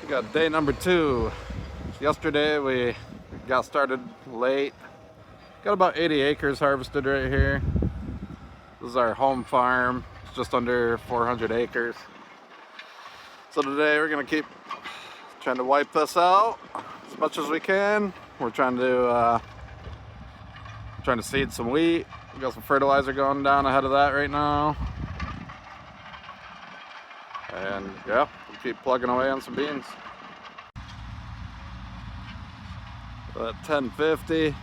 We got day number 2. Yesterday we got started late. Got about 80 acres harvested right here. This is our home farm. It's just under 400 acres. So today we're gonna keep trying to wipe this out as much as we can. We're trying to seed some wheat. We got some fertilizer going down ahead of that right now. And yeah, we'll keep plugging away on some beans. At 1050.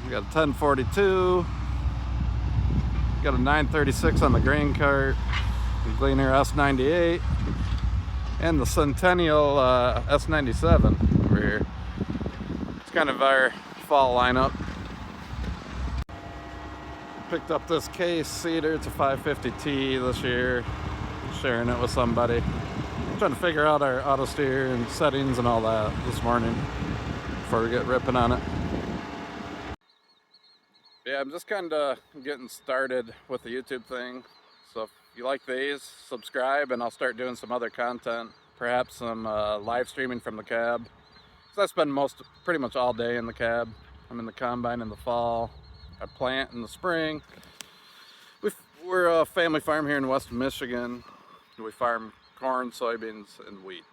We got a 1042. We got a 936 on the grain cart. The Gleaner S98. And the Centennial S97 over here. It's kind of our fall lineup. Picked up this case seeder. It's a 550T this year. Sharing it with somebody. Trying to figure out our auto steer and settings and all that this morning before we get ripping on it. Yeah, I'm just kind of getting started with the YouTube thing. So if you like these, subscribe and I'll start doing some other content. Perhaps some live streaming from the cab. Because I spend pretty much all day in the cab. I'm in the combine in the fall. I plant in the spring. We're a family farm here in West Michigan. We farm corn, soybeans, and wheat.